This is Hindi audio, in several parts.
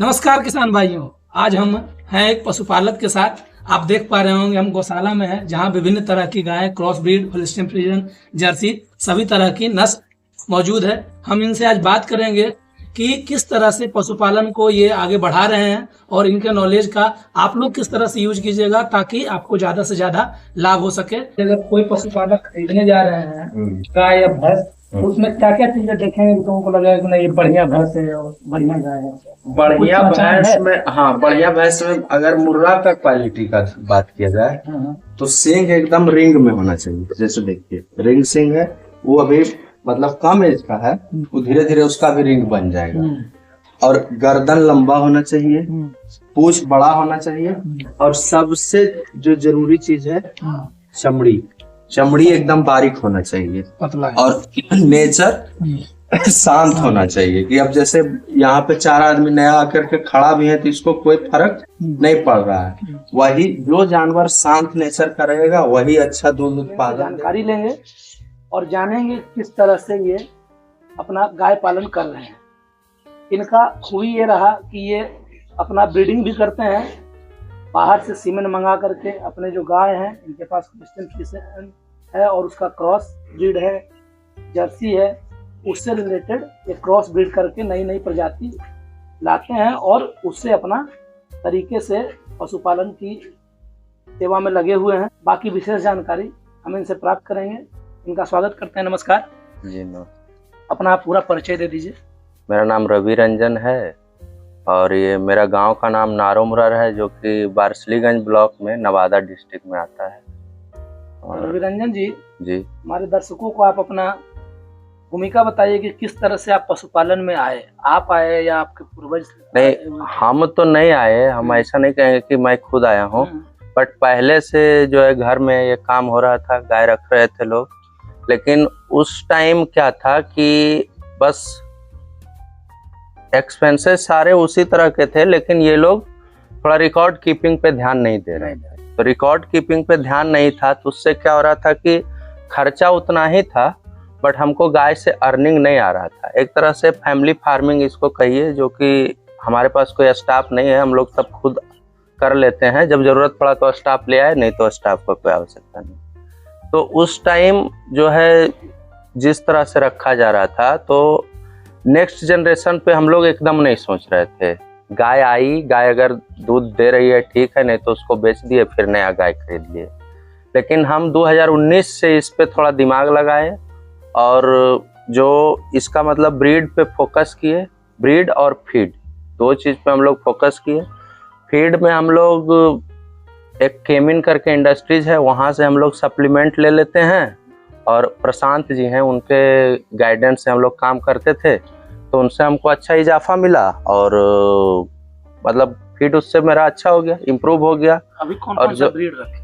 नमस्कार किसान भाइयों। आज हम हैं एक पशुपालक के साथ। आप देख पा रहे होंगे हम गौशाला में हैं, जहां विभिन्न तरह की गायें, cross breed, Holstein Friesian, Jersey, सभी तरह की नस्ल मौजूद है। हम इनसे आज बात करेंगे कि किस तरह से पशुपालन को ये आगे बढ़ा रहे हैं और इनके नॉलेज का आप लोग किस तरह से यूज कीजिएगा ताकि आपको ज्यादा से ज्यादा लाभ हो सके। अगर कोई पशुपालक खरीदने जा रहे हैं गाय या भैंस, तो उसमें क्या क्या चीजें देखेंगे तो उनको लगेगा कि नहीं ये बढ़िया भैंस है और बढ़िया गाय है? बढ़िया कुछ पहचान भैंस है? में, हाँ, बढ़िया भैंस में अगर मुर्रा का क्वालिटी का बात किया जाए तो सींग एकदम रिंग में होना चाहिए। जैसे देखिए रिंग सींग है, वो अभी मतलब कम एज का है, वो धीरे धीरे उसका भी रिंग बन जाएगा। और गर्दन लंबा होना चाहिए, पूंछ बड़ा होना चाहिए, और सबसे जो जरूरी चीज है चमड़ी, चमड़ी एकदम बारीक होना चाहिए। पतला है। और नेचर शांत होना चाहिए कि अब जैसे यहाँ पे चार आदमी नया आकर के खड़ा भी है तो इसको कोई फर्क नहीं पड़ रहा है। वही जो जानवर शांत नेचर का रहेगा वही अच्छा दूध उत्पादन जानकारी लेंगे और जानेंगे किस तरह से ये अपना गाय पालन कर रहे हैं। इनका खूबी ये रहा कि ये अपना ब्रीडिंग भी करते हैं, बाहर से सीमेंट मंगा करके अपने जो गाय हैं इनके पास होल्स्टीन फ्रीजियन है और उसका क्रॉस ब्रीड है, जर्सी है, उससे रिलेटेड एक क्रॉस ब्रीड करके नई नई प्रजाति लाते हैं और उससे अपना तरीके से पशुपालन की सेवा में लगे हुए हैं। बाकी विशेष जानकारी हम इनसे प्राप्त करेंगे। इनका स्वागत करते हैं। नमस्कार जी। नो, अपना पूरा परिचय दे दीजिए। मेरा नाम रवि रंजन है और ये मेरा गांव का नाम नारोमुरार है, जो कि बारसलीगंज ब्लॉक में नवादा डिस्ट्रिक्ट में आता है। रवि रंजन जी, जी, हमारे दर्शकों को आप अपना भूमिका बताइए कि किस तरह से आप पशुपालन में आए। आप आए या आपके पूर्वज? नहीं, हम तो नहीं आए, हम ऐसा नहीं कहेंगे कि मैं खुद आया हूँ, बट पहले से जो है घर में ये काम हो रहा था, गाय रख रहे थे लोग। लेकिन उस टाइम क्या था कि बस एक्सपेंसेस सारे उसी तरह के थे, लेकिन ये लोग थोड़ा रिकॉर्ड कीपिंग पे ध्यान नहीं दे रहे थे। तो रिकॉर्ड कीपिंग पे ध्यान नहीं था तो उससे क्या हो रहा था कि खर्चा उतना ही था, बट हमको गाय से अर्निंग नहीं आ रहा था। एक तरह से फैमिली फार्मिंग इसको कहिए, जो कि हमारे पास कोई स्टाफ नहीं है, हम लोग सब खुद कर लेते हैं। जब जरूरत पड़ा तो स्टाफ ले आए, नहीं तो स्टाफ को कोई आवश्यकता नहीं। तो उस टाइम जो है जिस तरह से रखा जा रहा था, तो नेक्स्ट जनरेशन पे हम लोग एकदम नहीं सोच रहे थे। गाय आई, गाय अगर दूध दे रही है ठीक है, नहीं तो उसको बेच दिए, फिर नया गाय खरीद लिए। लेकिन हम 2019 से इस पे थोड़ा दिमाग लगाए और जो इसका मतलब ब्रीड पे फोकस किए। ब्रीड और फीड, दो चीज पे हम लोग फोकस किए। फीड में हम लोग एक केमिन करके इंडस्ट्रीज है, वहाँ से हम लोग सप्लीमेंट ले लेते हैं, और प्रशांत जी हैं, उनके गाइडेंस से हम लोग काम करते थे, तो उनसे हमको अच्छा इजाफा मिला और मतलब फीड उससे मेरा अच्छा हो गया, इम्प्रूव हो गया। अभी कौन सा ब्रीड रखे?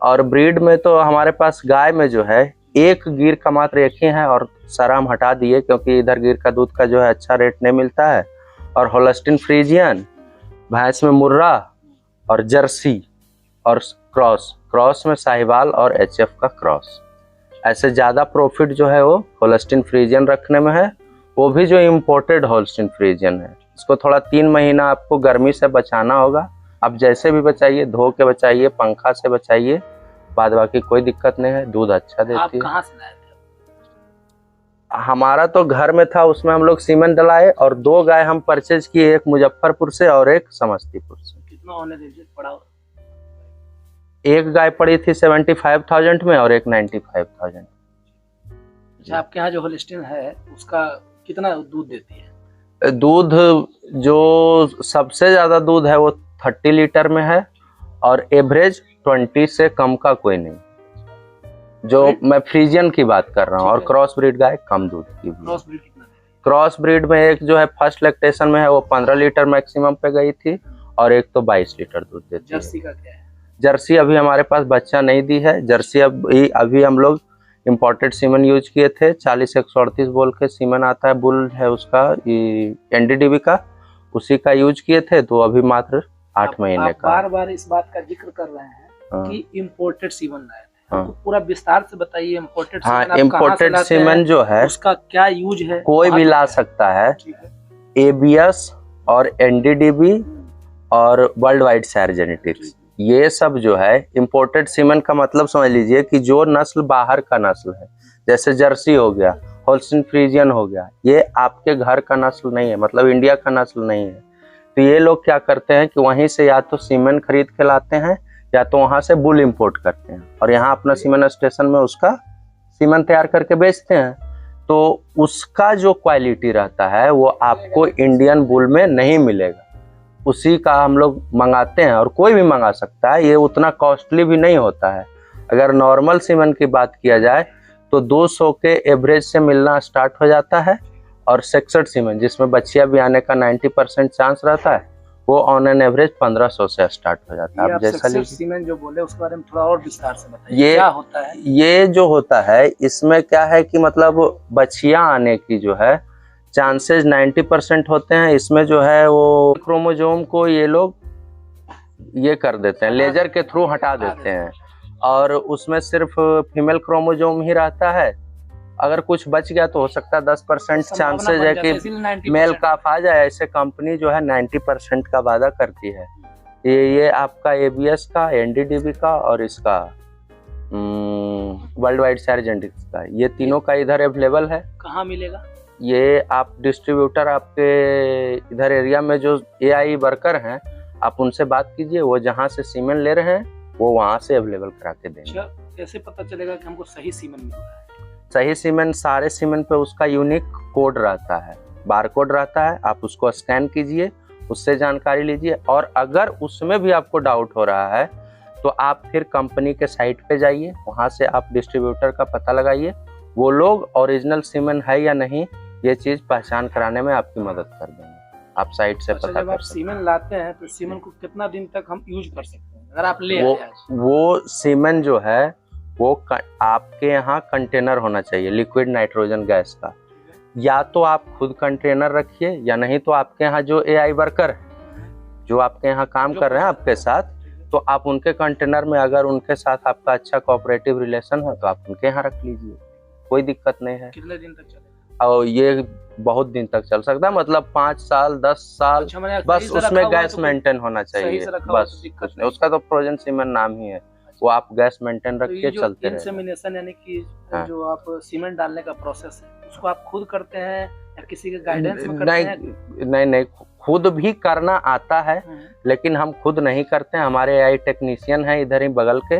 और ब्रीड में तो हमारे पास गाय में जो है एक गिर का मात्र एक ही है, और सारा हम हटा दिए क्योंकि इधर गिर का दूध का जो है अच्छा रेट नहीं मिलता है। और होल्स्टीन फ्रीजियन, भैंस में मुर्रा और जर्सी, और क्रॉस में साहिवाल और एचएफ का क्रॉस। ऐसे ज़्यादा प्रॉफिट जो है वो होल्स्टीन फ्रीजियन रखने में है, वो भी जो इम्पोर्टेड होल्स्टीन फ्रीजियन है। इसको थोड़ा 3 महीना आपको गर्मी से बचाना होगा। आप जैसे भी बचाइए, धो के बचाइए, पंखा से बचाइए, बाद बाकी कोई दिक्कत नहीं है, दूध अच्छा देती है। आप कहाँ से लाए थे? हमारा तो घर में था, उसमें हम लोग सीमेंट डलाए, और 2 गाय हम परचेज किए, एक मुजफ्फरपुर से और एक समस्तीपुर से। कितना होने दीजिए पड़ा? एक गाय पड़ी थी 75,000 में और एक 95,000। अच्छा, आपके यहाँ जो होल्स्टीन है उसका कितना दूध देती है? दूध जो सबसे ज्यादा दूध है वो 30 लीटर में है, और एवरेज 20 से कम का कोई नहीं। जो मैं फ्रीजियन की बात कर रहा हूँ, और क्रॉस ब्रीड गाय कम दूध की। क्रॉस ब्रीड कितना? क्रॉस ब्रीड में एक जो है फर्स्ट लैक्टेशन में है वो 15 लीटर मैक्सिमम पे गई थी, और एक तो 22 लीटर दूध देती है। जर्सी का क्या है? जर्सी अभी हमारे पास बच्चा नहीं दी है। जर्सी अभी हम लोग इम्पोर्टेड सीमन यूज किए थे, 40-138 बोल के सीमन आता है, बुल है उसका, एनडीडीबी का, उसी का यूज किए थे। तो अभी मात्र 8 महीने का। बार बार इस बात का जिक्र कर रहे हैं कि इम्पोर्टेड सीमन लाए थे, हमको पूरा विस्तार से बताइए। इम्पोर्टेड हाँ, इम्पोर्टेड सीमन जो है उसका क्या यूज है? कोई भी ला सकता है। एबीएस और एनडीडीबी और वर्ल्ड वाइड सायर जेनेटिक्स, ये सब जो है इम्पोर्टेड सीमेन का मतलब समझ लीजिए कि जो नस्ल बाहर का नस्ल है, जैसे जर्सी हो गया, होल्स्टीन फ्रीजियन हो गया, ये आपके घर का नस्ल नहीं है, मतलब इंडिया का नस्ल नहीं है। तो ये लोग क्या करते हैं कि वहीं से या तो सीमेन खरीद के लाते हैं या तो वहां से बुल इंपोर्ट करते हैं और यहाँ अपना सीमेन स्टेशन में उसका सीमेन तैयार करके बेचते हैं। तो उसका जो क्वालिटी रहता है वो आपको इंडियन बुल में नहीं मिलेगा, उसी का हम लोग मंगाते हैं और कोई भी मंगा सकता है, ये उतना कॉस्टली भी नहीं होता है। अगर नॉर्मल सीमेन की बात किया जाए तो 200 के एवरेज से मिलना स्टार्ट हो जाता है और 66 सीमेन जिसमें बच्चियां भी आने का 90% चांस रहता है वो ऑन एन एवरेज 1500 से स्टार्ट हो जाता है। आप जैसा सीमेन जो बोले उसके बारे में थोड़ा और विस्तार से बताइए, ये क्या होता है? ये जो होता है इसमें क्या है कि मतलब बच्चियां आने की जो है चांसेस 90% होते हैं। इसमें जो है वो क्रोमोजोम को ये लोग ये कर देते हैं, लेजर के थ्रू हटा देते हैं और उसमें सिर्फ फीमेल क्रोमोजोम ही रहता है। अगर कुछ बच गया तो हो सकता है 10% चांसेस है कि मेल काफ आ जाए। ऐसे कंपनी जो है 90% का वादा करती है। ये आपका एबीएस का, एनडीडीबी का और इसका वर्ल्ड वाइड सायर जेनेटिक्स का, ये तीनों का इधर अवेलेबल है। कहाँ मिलेगा? ये आप डिस्ट्रीब्यूटर आपके इधर एरिया में जो एआई वर्कर हैं आप उनसे बात कीजिए, वो जहाँ से सीमेन ले रहे हैं वो वहाँ से अवेलेबल करा के देंगे। अच्छा, कैसे पता चलेगा कि हमको सही सीमेन मिल रहा है? सही सीमेन, सारे सीमेन पे उसका यूनिक कोड रहता है, बार कोड रहता है, आप उसको स्कैन कीजिए, उससे जानकारी लीजिए। और अगर उसमें भी आपको डाउट हो रहा है तो आप फिर कंपनी के साइट पे जाइए, वहाँ से आप डिस्ट्रीब्यूटर का पता लगाइए, वो लोग ओरिजिनल सीमेन है या नहीं ये चीज़ पहचान कराने में आपकी मदद कर देंगे। आप साइट से पता जब आप सीमेन लाते हैं तो सीमेन को कितना दिन तक हम यूज कर सकते हैं अगर आप ले वो सीमेन जो है वो आपके यहाँ कंटेनर होना चाहिए लिक्विड नाइट्रोजन गैस का, या तो आप खुद कंटेनर रखिए या नहीं तो आपके यहाँ जो एआई वर्कर है जो आपके यहाँ काम कर रहे हैं आपके साथ, तो आप उनके कंटेनर में, अगर उनके साथ आपका अच्छा कोऑपरेटिव रिलेशन है तो आप उनके यहाँ रख लीजिए, कोई दिक्कत नहीं है। कितने दिन तक चलेगा? और ये बहुत दिन तक चल सकता है, मतलब 5 साल 10 साल। अच्छा, बस उसमें गैस मेंटेन होना चाहिए, बस उसका तो फ्रोजन सीमेन नाम ही है, वो आप गैस मेंटेन रख के चलते हैं। इंसेमिनेशन यानी कि जो आप सीमेंट डालने का प्रोसेस है उसको आप खुद करते हैं या किसी के गाइडेंस में करते हैं? नहीं, खुद भी करना आता है लेकिन हम खुद नहीं करते हैं। हमारे एआई टेक्नीशियन हैं इधर ही बगल के,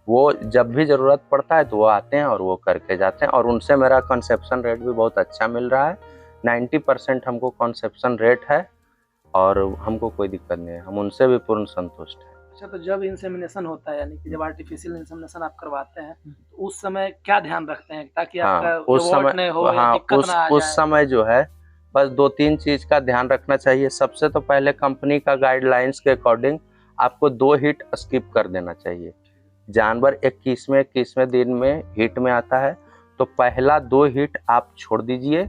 वो जब भी जरूरत पड़ता है तो वो आते हैं और वो करके जाते हैं। और उनसे मेरा कंसेप्शन रेट भी बहुत अच्छा मिल रहा है, 90% हमको कंसेप्शन रेट है और हमको कोई दिक्कत नहीं है, हम उनसे भी पूर्ण संतुष्ट हैं। अच्छा, तो जब इंसेमिनेशन होता है यानी कि जब आर्टिफिशियल इंसेमिनेशन आप करवाते हैं तो उस समय क्या ध्यान रखते हैं ताकि आपका उस समय नहीं हो या दिक्कत ना आ जाए? उस समय जो है बस 2-3 चीज का ध्यान रखना चाहिए। सबसे तो पहले कंपनी का गाइडलाइंस के अकॉर्डिंग आपको 2 हीट स्किप कर देना चाहिए। जानवर 21वें दिन में हीट में आता है तो पहला 2 हीट आप छोड़ दीजिए,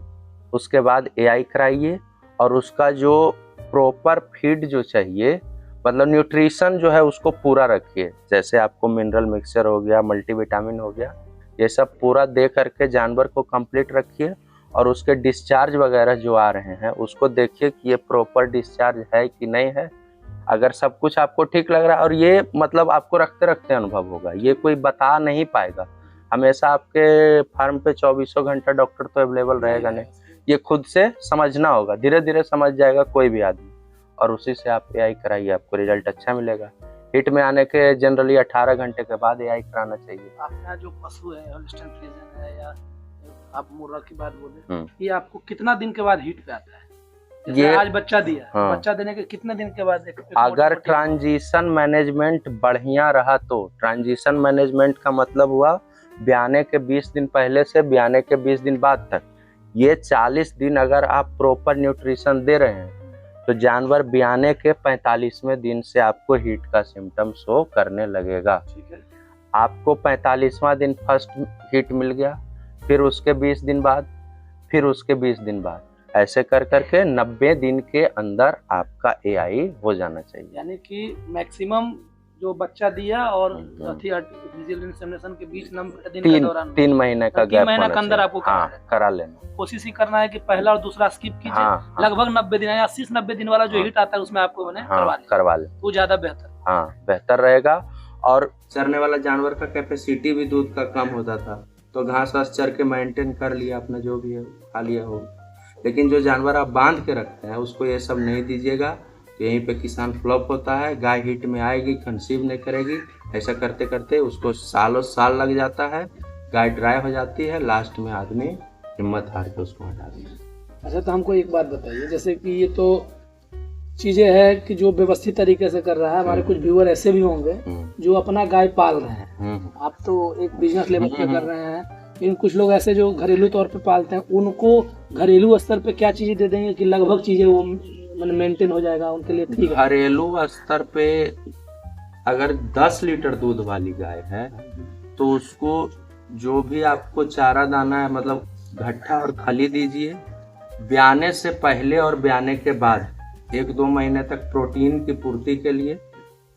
उसके बाद एआई कराइए और उसका जो प्रॉपर फीड जो चाहिए, मतलब न्यूट्रिशन जो है उसको पूरा रखिए। जैसे आपको मिनरल मिक्सचर हो गया, मल्टीविटामिन हो गया, ये सब पूरा दे करके जानवर को कंप्लीट रखिए। और उसके डिस्चार्ज वगैरह जो आ रहे हैं उसको देखिए कि ये प्रॉपर डिस्चार्ज है कि नहीं है। अगर सब कुछ आपको ठीक लग रहा है, और ये मतलब आपको रखते रखते अनुभव होगा, ये कोई बता नहीं पाएगा, हमेशा आपके फार्म पे 24 घंटा डॉक्टर तो अवेलेबल रहेगा नहीं, ये खुद से समझना होगा, धीरे धीरे समझ जाएगा कोई भी आदमी। और उसी से आप एआई कराइए, आपको रिजल्ट अच्छा मिलेगा। हिट में आने के जनरली 18 घंटे के बाद एआई कराना चाहिए। आपका जो पशु है होल्स्टीन फ्रीजियन है या आप मुर्रा की बात बोले, ये आपको कितना दिन के बाद हिट पे आता है? ये आज बच्चा दिया, बच्चा देने के कितने दिन के बाद? अगर ट्रांजिशन मैनेजमेंट बढ़िया रहा तो, ट्रांजिशन मैनेजमेंट का मतलब हुआ ब्याने के 20 दिन पहले से ब्याने के 20 दिन बाद तक, ये 40 दिन अगर आप प्रॉपर न्यूट्रिशन दे रहे हैं तो जानवर ब्याने के 45वें दिन से आपको हीट का सिम्टम शो करने लगेगा। आपको 45वां दिन फर्स्ट हीट मिल गया, फिर उसके 20 दिन बाद, फिर उसके 20 दिन बाद, ऐसे कर करके 90 दिन के अंदर आपका एआई हो जाना चाहिए। यानी कि मैक्सिमम जो बच्चा दिया और फिजिकल इंसेमिनेशन के बीच दिन का दौरान 3 महीने का 3 महीने के अंदर आपको करा लेना। कोशिश ही करना है कि पहला और दूसरा स्किप कीजिए। लगभग 90 दिन या 80-90 दिन वाला जो हिट आता है उसमें आपको करवा ले वो ज्यादा बेहतर रहेगा। और चरने वाला जानवर का कैपेसिटी भी दूध का कम होता था, तो घास वास चर के मेंटेन कर लिया अपना, जो भी है खा लिया हो। लेकिन जो जानवर आप बांध के रखते हैं उसको ये सब नहीं दीजिएगा, तो यहीं पे किसान फ्लॉप होता है। गाय हिट में आएगी, कंसीव नहीं करेगी, ऐसा करते करते उसको सालों साल लग जाता है, गाय ड्राई हो जाती है, लास्ट में आदमी हिम्मत हार के उसको हटा देता है। अच्छा, तो हमको एक बात बताइए, जैसे कि ये तो चीजें है कि जो व्यवस्थित तरीके से कर रहा है, हमारे कुछ व्यूअर ऐसे भी होंगे जो अपना गाय पाल रहे हैं। आप तो एक बिजनेस लेवल पे कर रहे हैं, लेकिन कुछ लोग ऐसे जो घरेलू तौर पे पालते हैं, उनको घरेलू स्तर पे क्या चीजें दे देंगे कि लगभग चीजें वो मेंटेन हो जाएगा उनके लिए ठीक है? घरेलू स्तर पे अगर 10 लीटर दूध वाली गाय है तो उसको जो भी आपको चारा दाना है, मतलब घट्टा और खली दीजिए। ब्याने से पहले और ब्याने के बाद 1-2 महीने तक प्रोटीन की पूर्ति के लिए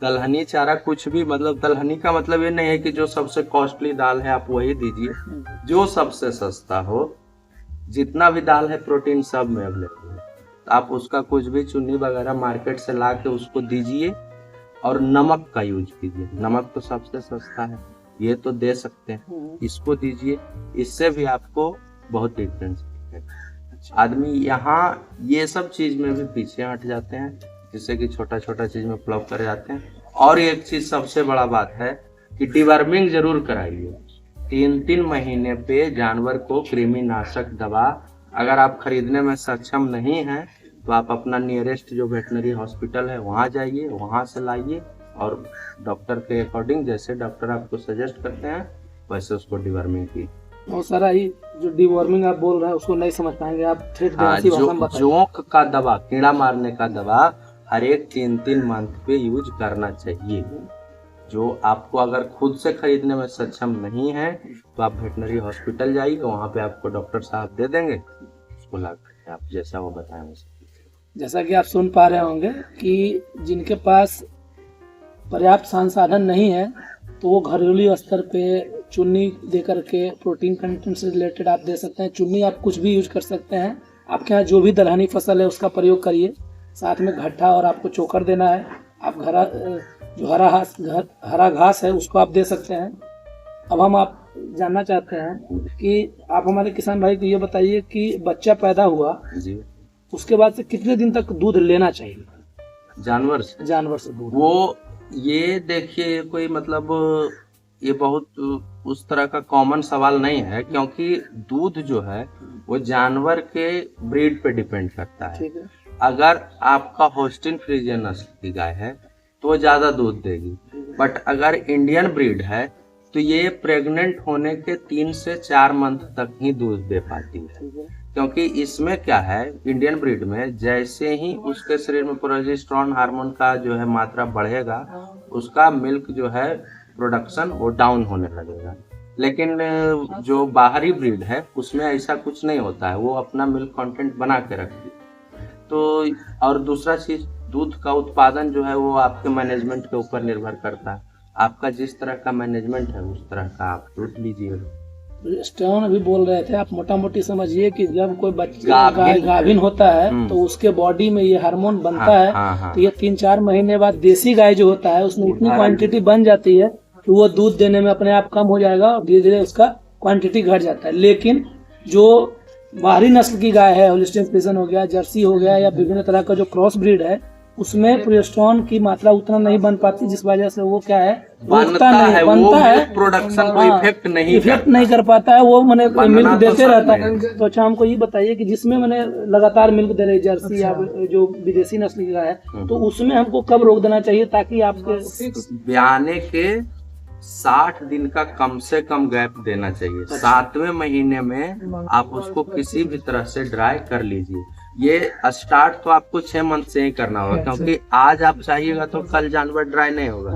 दलहनी चारा, कुछ भी, मतलब दलहनी का मतलब ये नहीं है कि जो सबसे कॉस्टली दाल है आप वही दीजिए, जो सबसे सस्ता हो। जितना भी दाल है प्रोटीन सब में अवेलेबल है, तो आप उसका कुछ भी चुन्नी वगैरह मार्केट से ला के उसको दीजिए। और नमक का यूज कीजिए, नमक तो सबसे सस्ता है, ये तो दे सकते हैं, इसको दीजिए। इससे भी आपको बहुत डिफरेंस है। आदमी यहाँ ये सब चीज में भी पीछे हट जाते हैं, जिससे कि छोटा छोटा चीज में फ्लॉप कर जाते हैं। और एक चीज सबसे बड़ा बात है कि डिवर्मिंग जरूर कराइए। 3-3 महीने पे जानवर को कृमिनाशक दवा अगर आप खरीदने में सक्षम नहीं हैं तो आप अपना नियरेस्ट जो वेटनरी हॉस्पिटल है वहाँ जाइए, वहाँ से लाइए, और डॉक्टर के अकॉर्डिंग जैसे डॉक्टर आपको सजेस्ट करते हैं वैसे उसको डिवर्मिंग की। बहुत सारा ही जो डिवॉर्मिंग आप बोल रहे हैं उसको नहीं समझ पाएंगे आप, जोंक का दवा, कीड़ा मारने का दवा हर एक 3-3 मंथ पे यूज करना चाहिए। जो आपको अगर खुद से खरीदने में सक्षम नहीं है तो आप वेटनरी हॉस्पिटल जाइए, वहाँ पे आपको डॉक्टर साहब दे देंगे, उसको ला करके आप जैसा वो बताएं वैसे। जैसा कि आप सुन पा रहे होंगे कि जिनके पास पर्याप्त संसाधन नहीं है तो वो घरेलू स्तर पे चुन्नी दे करके प्रोटीन कंटेंट से रिलेटेड आप दे सकते हैं। चुन्नी आप कुछ भी यूज कर सकते हैं, आपके यहाँ जो भी दलहनी फसल है उसका प्रयोग करिए, साथ में घट्टा और आपको चोकर देना है। आप हरा घास है उसको आप दे सकते हैं। अब हम आप जानना चाहते हैं कि आप हमारे किसान भाई को ये बताइए कि बच्चा पैदा हुआ जी, उसके बाद से कितने दिन तक दूध लेना चाहिए जानवर से दूध? वो ये देखिए, कोई मतलब ये बहुत उस तरह का कॉमन सवाल नहीं है, क्योंकि दूध जो है वो जानवर के ब्रीड पे डिपेंड करता है। अगर आपका होस्टिन फ्रीजियन नस्ल की गाय है तो वो ज्यादा दूध देगी, बट अगर इंडियन ब्रीड है तो ये प्रेग्नेंट होने के 3 से 4 मंथ तक ही दूध दे पाती है। क्योंकि इसमें क्या है, इंडियन ब्रीड में जैसे ही उसके शरीर में प्रोजेस्टेरोन हार्मोन का जो है मात्रा बढ़ेगा, उसका मिल्क जो है प्रोडक्शन वो डाउन होने लगेगा। लेकिन जो बाहरी ब्रीड है उसमें ऐसा कुछ नहीं होता है, वो अपना मिल्क कंटेंट बना के रखती है। तो और दूसरा चीज, दूध का उत्पादन जो है वो आपके मैनेजमेंट के ऊपर निर्भर करता है। आपका जिस तरह का मैनेजमेंट है उस तरह का आप दूध लीजिएगा। स्टोन अभी बोल रहे थे, आप मोटा मोटी समझिए कि जब कोई बच्चा गाभिन होता है तो उसके बॉडी में ये हार्मोन बनता है। तो ये 3-4 महीने बाद देसी गाय जो होता है उसमें इतनी क्वांटिटी बन जाती है कि वो दूध देने में अपने आप कम हो जाएगा और धीरे धीरे उसका क्वांटिटी घट जाता है। लेकिन जो बाहरी नस्ल की गाय है, होलिस्टीन फ्रीजियन हो गया, जर्सी हो गया, या विभिन्न तरह का जो क्रॉस ब्रीड है, उसमें प्रोजेस्टेरोन की मात्रा उतना नहीं बन पाती, जिस वजह से वो क्या है, बनता है प्रोडक्शन को इफेक्ट नहीं कर पाता है, वो मैंने मिल्क देते रहता है। तो अच्छा हमको ये बताइए कि जिसमें मैंने लगातार मिल्क दे रही जर्सी या जो विदेशी नस्ल की गाय है, तो उसमें हमको कब रोक देना चाहिए ताकि आपके ब्याने के 60 दिन का कम से कम गैप देना चाहिए। 7वें महीने में आप उसको किसी भी तरह से ड्राई कर लीजिए। ये स्टार्ट तो आपको 6 मंथ से ही करना होगा, क्योंकि आज आप चाहिएगा तो कल जानवर ड्राई नहीं होगा।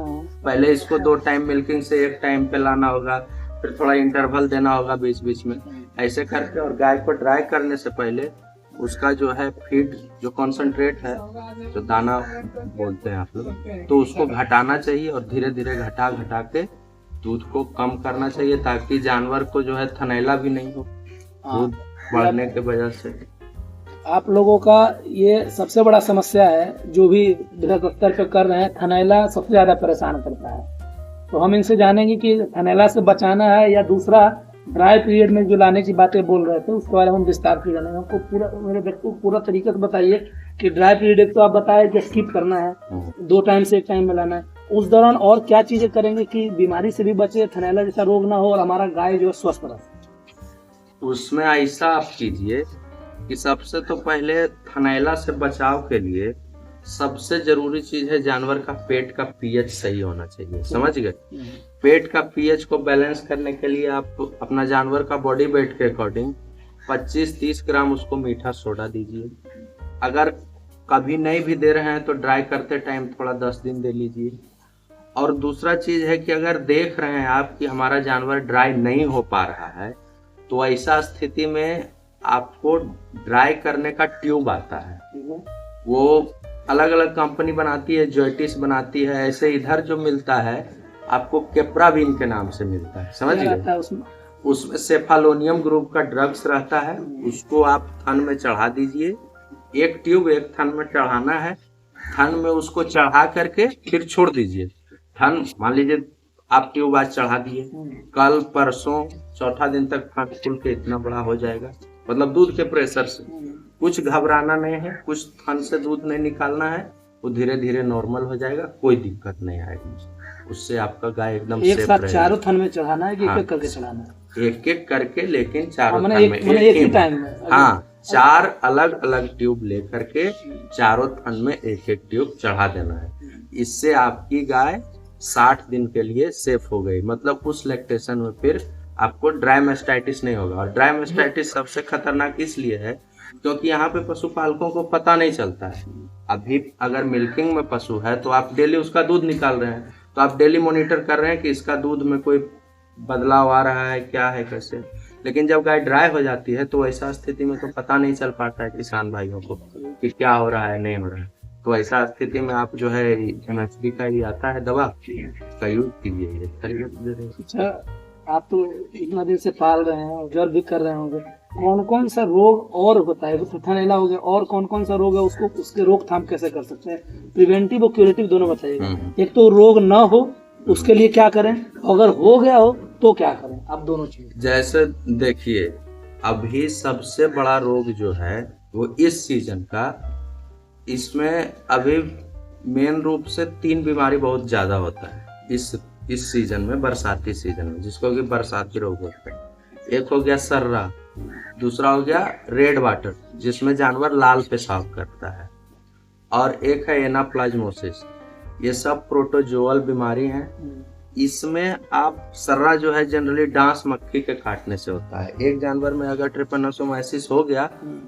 पहले इसको 2 टाइम मिल्किंग से 1 टाइम पे लाना होगा, फिर थोड़ा इंटरवल देना होगा बीच बीच में, ऐसे करके। और गाय को ड्राई करने से पहले उसका जो है फीड जो कॉन्सेंट्रेट है, जो दाना बोलते हैं आप लोग, तो उसको घटाना चाहिए और धीरे धीरे घटा घटा के दूध को कम करना चाहिए, ताकि जानवर को जो है थनैला भी नहीं हो दूध बढ़ने के वजह से। आप लोगों का ये सबसे बड़ा समस्या है, जो भी बृहद स्तर पे कर रहे हैं, थनैला सबसे ज्यादा परेशान करता है। तो हम इनसे जानेंगे कि थनैला से बचाना है या दूसरा ड्राई पीरियड में जो लाने की बातें बोल रहे थे उसके बारे में हम विस्तार से जानेंगे। हमको पूरा मेरे व्यक्ति को पूरा तरीके से बताइए कि ड्राई पीरियड तो आप बताए कि स्किप करना है, 2 टाइम से 1 टाइम में लाना है, उस दौरान और क्या चीजें करेंगे कि बीमारी से भी बचे, थनैला जैसा रोग ना हो और हमारा गाय जो है स्वस्थ रहे? उसमें ऐसा आप कीजिए कि सबसे तो पहले थनैला से बचाव के लिए सबसे जरूरी चीज है जानवर का पेट का पीएच सही होना चाहिए, समझ गए। पेट का पीएच को बैलेंस करने के लिए आप अपना जानवर का बॉडी वेट के अकॉर्डिंग 25-30 ग्राम उसको मीठा सोडा दीजिए। अगर कभी नहीं भी दे रहे हैं तो ड्राई करते टाइम थोड़ा 10 दिन दे लीजिए। और दूसरा चीज है कि अगर देख रहे हैं आप कि हमारा जानवर ड्राई नहीं हो पा रहा है, तो ऐसा स्थिति में आपको ड्राई करने का ट्यूब आता है, वो अलग अलग कंपनी बनाती है, जॉयटिस बनाती है, ऐसे इधर जो मिलता है आपको केप्रावीन के नाम से मिलता है, समझ गए। उसमें सेफालोनियम ग्रुप का ड्रग्स रहता है, उसको आप थन में चढ़ा दीजिए। एक ट्यूब एक थन में चढ़ाना है, थन में उसको चढ़ा करके फिर छोड़ दीजिए। थन मान लीजिए आप ट्यूब आज चढ़ा दिए, कल परसों चौथा दिन तक थन खुल के इतना बड़ा हो जाएगा, मतलब दूध के प्रेशर से। कुछ घबराना नहीं है, कुछ थन से दूध नहीं निकालना है, वो धीरे धीरे नॉर्मल हो जाएगा, कोई दिक्कत नहीं आएगी। उससे आपका गाय एकदम एक साथ चारों थन में चढ़ाना है कि एक एक करके चढ़ाना है? एक एक करके, लेकिन चारों थन में एक ही टाइम में। हाँ, 4 अलग अलग ट्यूब लेकर के चारों थन में एक एक ट्यूब चढ़ा देना है। इससे आपकी गाय 60 दिन के लिए सेफ हो गई, मतलब उस लैक्टेशन में फिर आपको ड्राई मैस्टाइटिस नहीं होगा। और ड्राई मैस्टाइटिस सबसे खतरनाक इसलिए है क्योंकि यहाँ पे पशुपालकों को पता नहीं चलता है। अभी अगर मिल्किंग में पशु है तो आप डेली उसका दूध निकाल रहे हैं, तो आप डेली मॉनिटर कर रहे हैं कि इसका दूध में कोई बदलाव आ रहा है, क्या है, कैसे। लेकिन जब गाय ड्राई हो जाती है तो ऐसा स्थिति में तो पता नहीं चल पाता है किसान भाइयों को कि क्या हो रहा है, नहीं हो रहा है। तो ऐसा स्थिति में आप जो है MHB का ही आता है दवा का यूज कीजिए। अच्छा, आप तो इतना दिन से पाल रहे हैं, ऑब्जर्व भी कर रहे होंगे, कौन कौन सा रोग और होता है? थनैला हो गया, और कौन कौन सा रोग है, उसको उसके रोकथाम कैसे कर सकते हैं? प्रिवेंटिव और क्यूरेटिव दोनों बताइएगा। एक तो रोग ना हो उसके लिए क्या करें, अगर हो गया हो तो क्या करें, आप दोनों चीज। जैसे देखिए, अभी सबसे बड़ा रोग जो है वो इस सीजन का, इसमें अभी मेन रूप से 3 बीमारी बहुत ज्यादा होता है इस सीजन में, बरसाती सीजन में, जिसको कि बरसाती रोग होता है। एक हो गया सर्रा, दूसरा हो गया रेड वाटर जिसमें जानवर लाल पेशाब करता है, और एक है एनाप्लाज्मोसिस। ये सब प्रोटोजोअल बीमारी हैं। इसमें आप सर्रा जो है जनरली डांस मक्खी के काटने से होता है। एक जानवर में अगर ट्रिपैनोसोमाइसिस हो गया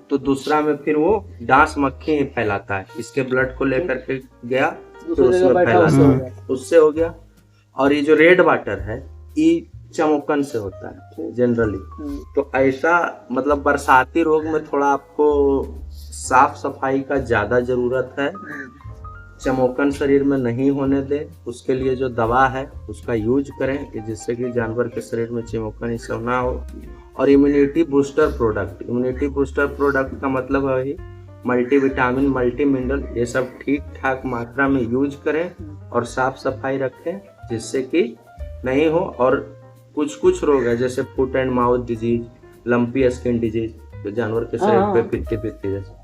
तो दूसरा में फिर वो डांस मक्खी ही फैलाता है, इसके ब्लड को लेकर के गया तो उसमें फैलाता, उससे हो गया। और ये जो रेड वाटर है ये चमोकन से होता है जनरली। तो ऐसा मतलब बरसाती रोग में थोड़ा आपको साफ सफाई का ज्यादा जरूरत है। चमोकन शरीर में नहीं होने दे, उसके लिए जो दवा है उसका यूज करें कि जिससे कि जानवर के शरीर में चमोकन इस सब ना हो। और इम्यूनिटी बूस्टर प्रोडक्ट का मतलब है मल्टीविटामिन, मल्टी मिनरल, ये सब ठीक ठाक मात्रा में यूज करें और साफ सफाई रखें जिससे कि नहीं हो। और कुछ रोग है जैसे foot and mouth disease, lumpy skin disease, जो जानवर के शरीर पे पित्ती जैसे,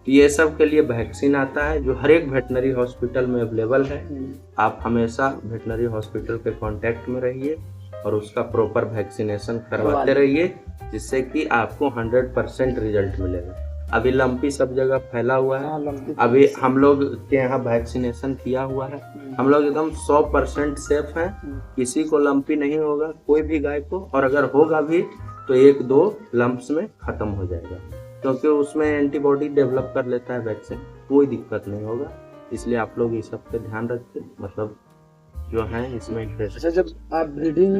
ये सब के लिए वैक्सीन आता है जो हर एक वेटनरी हॉस्पिटल में अवेलेबल है। आप हमेशा वेटनरी हॉस्पिटल के कांटेक्ट में रहिए और उसका प्रॉपर वैक्सीनेशन करवाते रहिए जिससे कि आपको 100% रिजल्ट मिलेगा। अभी लंपी सब जगह फैला हुआ है, अभी हम लोग के यहाँ वैक्सीनेशन किया हुआ है, हम लोग एकदम 100% सेफ हैं, किसी को लंपी नहीं होगा, कोई भी गाय को, और अगर होगा भी तो 1-2 लंप्स में खत्म हो जाएगा क्योंकि उसमें एंटीबॉडी डेवलप कर लेता है वैक्सीन, कोई दिक्कत नहीं होगा। इसलिए आप लोग इस सब पे ध्यान रखिए, मतलब जो है इसमें इंटरेस्ट। अच्छा, जब आप ब्रीडिंग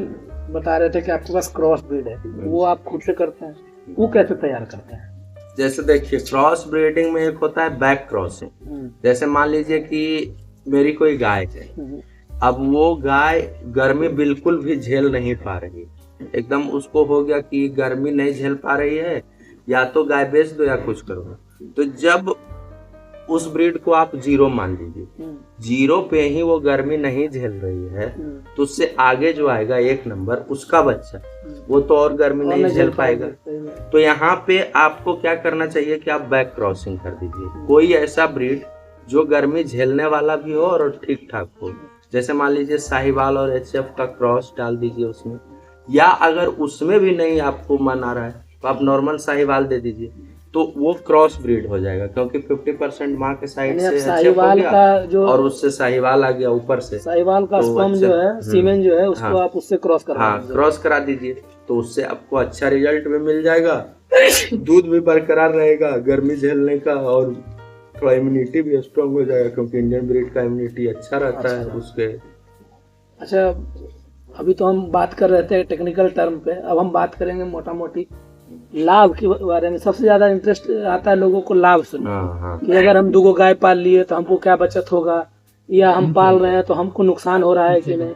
बता रहे थे कि आपके पास क्रॉस ब्रीड है, वो आप खुद से करते हैं, वो कैसे तैयार करते हैं? जैसे देखिए क्रॉस ब्रीडिंग में एक होता है बैक क्रॉसिंग। जैसे मान लीजिए कि मेरी कोई गाय है, अब वो गाय गर्मी बिल्कुल भी झेल नहीं पा रही, एकदम उसको हो गया कि गर्मी नहीं झेल पा रही है, या तो गाय बेच दो या कुछ करो। तो जब उस ब्रीड को आप जीरो मान लीजिए, जीरो पे ही वो गर्मी नहीं झेल रही है, तो उससे आगे जो आएगा एक नंबर उसका बच्चा, वो तो और गर्मी नहीं झेल पाएगा। तो यहाँ पे आपको क्या करना चाहिए कि आप बैक क्रॉसिंग कर दीजिए, कोई ऐसा ब्रीड जो गर्मी झेलने वाला भी हो और ठीक ठाक हो। जैसे मान लीजिए साहिवाल और एचएफ का क्रॉस डाल दीजिए उसमें, या अगर उसमें भी नहीं आपको मन आ रहा है तो आप नॉर्मल साहिवाल दे दीजिए, तो वो क्रॉस ब्रीड हो जाएगा, क्योंकि 50% माँ के साइड से साहिवाल का जो और उससे साहिवाल आ गया ऊपर से, साहिवाल का स्पर्म जो है सीमेन जो है उसको आप उससे क्रॉस करा, हाँ क्रॉस करा दीजिए, तो उससे आपको अच्छा रिजल्ट भी मिल जाएगा, दूध भी बरकरार रहेगा गर्मी झेलने का, और थोड़ा इम्यूनिटी भी स्ट्रांग हो जाएगा, क्योंकि इंडियन ब्रीड का इम्यूनिटी अच्छा रहता है उसके। अच्छा, अभी तो हम बात कर रहे थे टेक्निकल टर्म पे, अब हम बात करेंगे मोटा मोटी लाभ के बारे में। सबसे ज्यादा इंटरेस्ट आता है लोगों को लाभ सुनना, कि अगर हम 2 गाय पाल लिए तो हमको क्या बचत होगा, या हम पाल रहे हैं तो हमको नुकसान हो रहा है कि नहीं।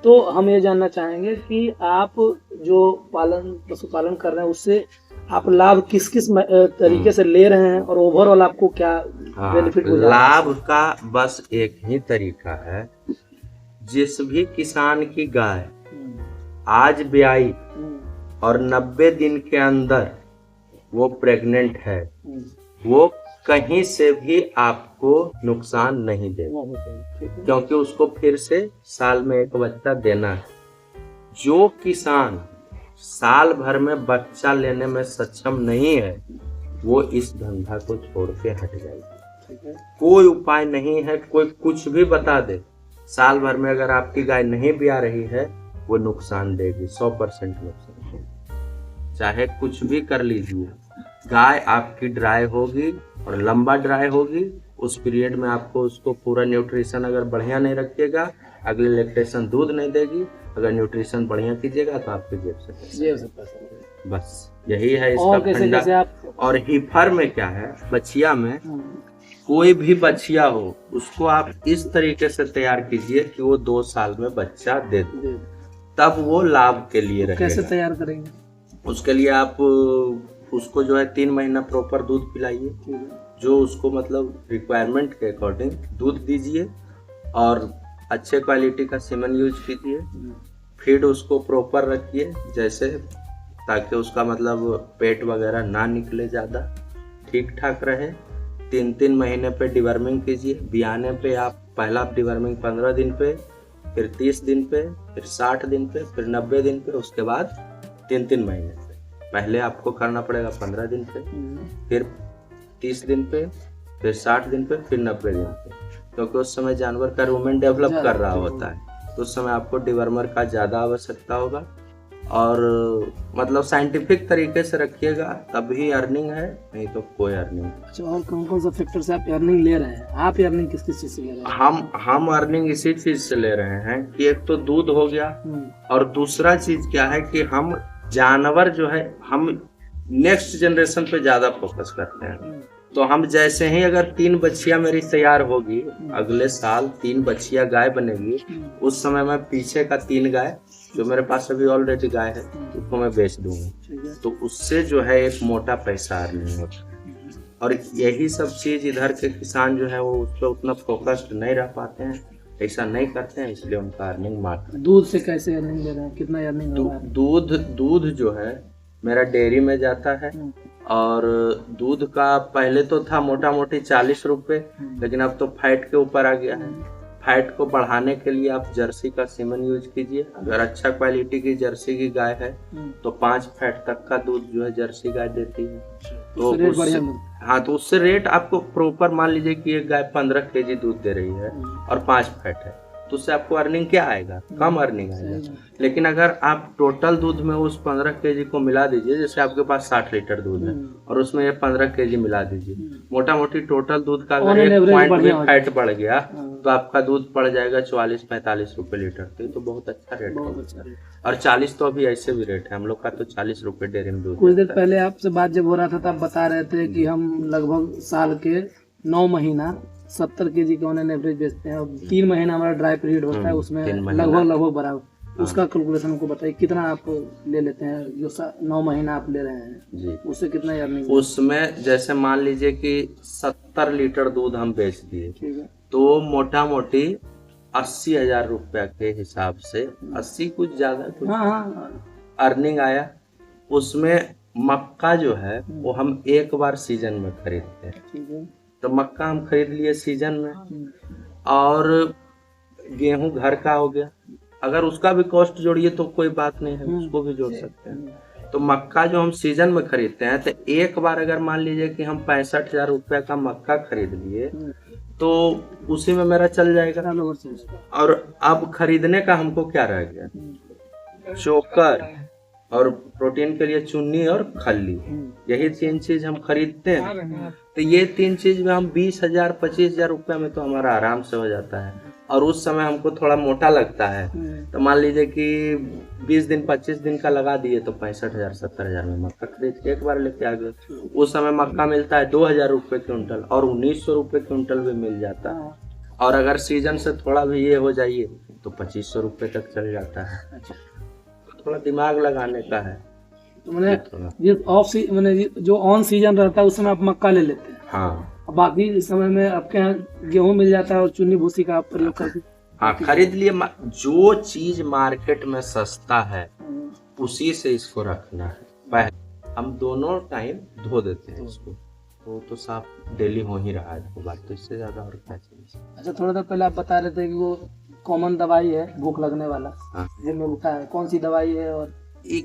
तो हम ये जानना चाहेंगे कि आप जो पशुपालन कर रहे हैं उससे आप लाभ किस किस तरीके से ले रहे हैं, और ओवरऑल आपको क्या बेनिफिट हो रहा है? लाभ का बस एक ही तरीका है, जिस भी किसान की गाय आज ब्याई और 90 दिन के अंदर वो प्रेग्नेंट है, वो कहीं से भी आपको नुकसान नहीं देगा, क्योंकि उसको फिर से साल में एक बच्चा देना है। जो किसान साल भर में बच्चा लेने में सक्षम नहीं है, वो इस धंधा को छोड़ के हट जाएगा। कोई उपाय नहीं है, कोई कुछ भी बता दे, साल भर में अगर आपकी गाय नहीं ब्याह रही है, वो नुकसान देगी, 100% नुकसान, चाहे कुछ भी कर लीजिए। गाय आपकी ड्राई होगी और लंबा ड्राई होगी, उस पीरियड में आपको उसको पूरा न्यूट्रिशन अगर बढ़िया नहीं रखिएगा, अगले लैक्टेशन दूध नहीं देगी। अगर न्यूट्रिशन बढ़िया कीजिएगा तो आपके जेब से पैसा, बस यही है इसका फंडा। और हीफर में क्या है, बछिया में कोई भी बछिया हो उसको आप इस तरीके से तैयार कीजिए कि वो 2 साल में बच्चा दे दे, तब वो लाभ के लिए रहेगा। कैसे तैयार करेंगे? उसके लिए आप उसको जो है 3 महीना प्रॉपर दूध पिलाइए, जो उसको मतलब रिक्वायरमेंट के अकॉर्डिंग दूध दीजिए, और अच्छे क्वालिटी का सीमेन यूज कीजिए। फीड उसको प्रॉपर रखिए, जैसे ताकि उसका मतलब पेट वगैरह ना निकले ज़्यादा, ठीक ठाक रहे। 3-3 महीने पे डिवर्मिंग कीजिए। बियाने पे आप पहला डिवर्मिंग 15 दिन पे, फिर 30 दिन पे, फिर 60 दिन पे, फिर 90 दिन पे, उसके बाद 3-3 महीने पे। पहले आपको करना पड़ेगा 15 दिन पे, फिर 30 दिन पे, फिर 60 दिन पे, फिर 90 दिन पे, क्योंकि उस समय जानवर का रूमेन डेवलप कर रहा होता है, तो उस समय आपको डिवर्मर का ज़्यादा आवश्यकता होगा। और मतलब साइंटिफिक तरीके से रखिएगा, तभी अर्निंग है, नहीं तो कोई अर्निंग नहीं। अच्छा, और कौन कौन सा फैक्टर से आप अर्निंग ले रहे हैं? आप अर्निंग किस किस चीज से ले रहे हैं? हम अर्निंग इसी चीज से ले रहे हैं कि एक तो दूध हो गया, और दूसरा चीज क्या है कि हम जानवर जो है, हम नेक्स्ट जनरेशन पे ज्यादा फोकस करते हैं। तो हम जैसे ही अगर 3 बच्चियां मेरी तैयार होगी, अगले साल 3 बच्चियां गाय बनेगी, उस समय मैं पीछे का 3 गाय जो मेरे पास अभी ऑलरेडी गाय है उसको मैं बेच दूंगा, तो उससे जो है एक मोटा पैसा अर्निंग होता है। और यही सब चीज इधर के किसान जो है वो उस पर उतना फोकस्ड नहीं रह पाते हैं, ऐसा नहीं करते हैं, इसलिए उनका अर्निंग मार्क। दूध से कैसे अर्निंग ले रहे हैं? कितना अर्निंग हो रहा है? दूध जो है मेरा डेयरी में जाता है, और दूध का पहले तो था मोटा मोटी 40 रुपए, लेकिन अब तो फैट के ऊपर आ गया है। फैट को बढ़ाने के लिए आप जर्सी का सीमेन यूज कीजिए। अगर अच्छा क्वालिटी की जर्सी की गाय है तो 5 फैट तक का दूध जो है जर्सी गाय देती है, तो हाँ, तो उससे रेट आपको प्रॉपर मान लीजिए कि एक गाय 15 केजी दूध दे रही है और 5 फैट है, तो उससे आपको अर्निंग क्या आएगा? कम अर्निंग आएगा। लेकिन अगर आप टोटल दूध में उस 15 केजी को मिला दीजिए, जैसे आपके पास 60 लीटर दूध है और उसमें ये 15 केजी मिला दीजिए, मोटा मोटी टोटल दूध का अगर 1 पॉइंट में फैट बढ़ गया तो आपका दूध पड़ जाएगा 44-45 रुपए लीटर। तो बहुत अच्छा रेट बहुत है। अच्छा रेट। और 40 तो अभी ऐसे भी रेट है, हम लोग का तो 40 रुपए डेयरी में दूध कुछ देर जाता है। पहले आपसे बात जब हो रहा था तब बता रहे थे कि हम लगभग साल के 9 महीना 70 केजी का ऑन एवरेज बेचते हैं और 3 महीना हमारा ड्राई पीरियड होता है, उसमें 3 महीना। लगभग बराबर। उसका कैलकुलेशन हमको बताइए कितना आप ले लेते हैं, जो 9 महीना आप ले रहे हैं जी, उससे कितना अर्निंग? उसमें जैसे मान लीजिए कि 70 लीटर दूध हम बेच दिए, ठीक है। तो मोटा मोटी 80,000 रुपया के हिसाब से, 80 कुछ ज्यादा कुछ हाँ, अर्निंग आया। उसमें मक्का जो है वो हम एक बार सीजन में खरीदते हैं। ठीक है। तो मक्का हम खरीद लिए सीजन में, और गेहूं घर का हो गया। अगर उसका भी कॉस्ट जोड़िए तो कोई बात नहीं है, उसको भी जोड़ सकते हैं। तो मक्का जो हम सीजन में खरीदते हैं, तो एक बार अगर मान लीजिए कि हम 65,000 रुपया का मक्का खरीद लिए, तो उसी में मेरा चल जाएगा। और अब खरीदने का हमको क्या रह गया, चोकर और प्रोटीन के लिए चुन्नी और खल्ली, यही 3 चीज हम खरीदते हैं। तो ये 3 चीज में हम 20,000 25,000 रुपया में तो हमारा आराम से हो जाता है। और उस समय हमको थोड़ा मोटा लगता है, तो मान लीजिए कि 20 दिन 25 दिन का लगा दिए तो 65,000 70,000 में मक्का खरीद के एक बार लेके आ गए। उस समय मक्का मिलता है 2,000 रुपये क्विंटल, और 1,900 रुपये क्विंटल भी मिल जाता है। और अगर सीजन से थोड़ा भी ये हो जाइए तो 2,500 रुपये तक चल जाता है। थोड़ा दिमाग लगाने का है। तो मैंने जो ऑन सीजन रहता है उस समय आप मक्का ले लेते हैं। हाँ, बाकी इस समय में आपके यहाँ गेहूं मिल जाता है और चुन्नी भूसी का आप प्रयोग करके हाँ खरीद लिए। जो चीज मार्केट में सस्ता है उसी से इसको रखना है। पहले हम दोनों टाइम धो देते हैं इसको, तो साफ डेली हो ही रहा है, बात तो इससे ज्यादा और क्या चाहिए। अच्छा, थोड़ा देर पहले आप बता रहे थे कि वो कॉमन दवाई है भूख लगने वाला, जिनमें उठा है, कौन सी दवाई है और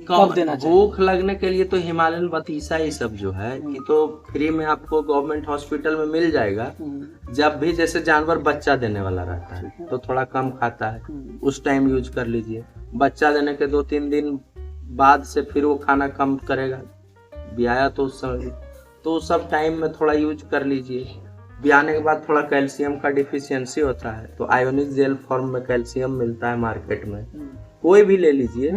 कब देना चाहिए? भूख लगने के लिए तो हिमालयन बतीसा ये सब जो है कि तो फ्री में आपको गवर्नमेंट हॉस्पिटल में मिल जाएगा। जब भी जैसे जानवर बच्चा देने वाला रहता है तो थोड़ा कम खाता है, उस टाइम यूज कर लीजिए। बच्चा देने के 2-3 दिन बाद से फिर वो खाना कम करेगा, ब्याया तो उस समय, तो सब टाइम में थोड़ा यूज कर लीजिए। ब्याने के बाद थोड़ा कैल्शियम का डिफिशियंसी होता है, तो आयोनिक जेल फॉर्म में कैल्शियम मिलता है मार्केट में, कोई भी ले लीजिए।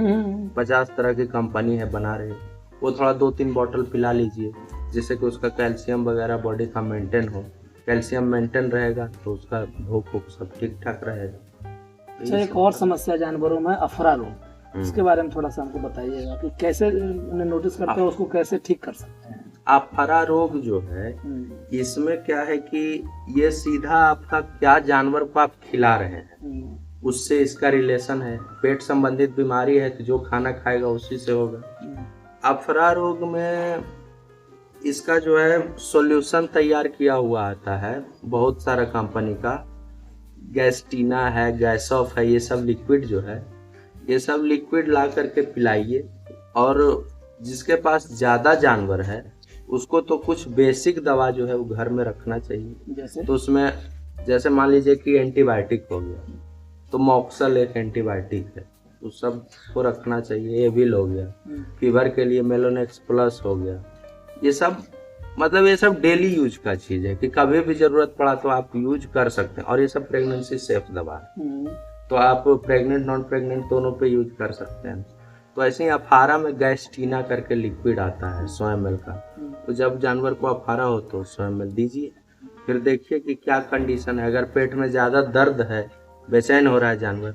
50 तरह की कंपनी है बना रही, वो थोड़ा 2-3 बॉटल पिला लीजिए, जिससे कि उसका कैल्शियम वगैरह बॉडी का मेंटेन हो। कैल्शियम मेंटेन रहेगा तो उसका भूख सब ठीक ठाक रहेगा। अच्छा, एक और समस्या जानवरों में अफरा रोग, इसके बारे में थोड़ा सा हमको बताइएगा कि कैसे नोटिस करते हैं, उसको कैसे ठीक कर सकते हैं? अफरा रोग जो है, इसमें क्या है कि ये सीधा आपका क्या जानवर को आप खिला रहे हैं उससे इसका रिलेशन है। पेट संबंधित बीमारी है तो जो खाना खाएगा उसी से होगा। अफरा रोग में इसका जो है सॉल्यूशन तैयार किया हुआ आता है बहुत सारा कंपनी का, गैस्टीना है, गैसॉफ है, ये सब लिक्विड जो है, ये सब लिक्विड ला करके पिलाइए। और जिसके पास ज़्यादा जानवर है उसको तो कुछ बेसिक दवा जो है वो घर में रखना चाहिए। तो उसमें जैसे मान लीजिए कि एंटीबायोटिक हो गया, तो मॉक्सल एक एंटीबायोटिक है, उस सब को रखना चाहिए। एविल हो गया, फीवर के लिए मेलोनेक्स प्लस हो गया, ये सब मतलब ये सब डेली यूज का चीज़ है कि कभी भी जरूरत पड़ा तो आप यूज कर सकते हैं। और ये सब प्रेगनेंसी सेफ दवा है, तो आप प्रेग्नेंट नॉन प्रेग्नेंट दोनों पे यूज कर सकते हैं। तो ऐसे ही अफारा में गैस्टीना करके लिक्विड आता है 100 ml का, तो जब जानवर को अफारा हो तो 100 ml दीजिए। फिर देखिए कि क्या कंडीशन है। अगर पेट में ज़्यादा दर्द है, बेचैन हो रहा है जानवर,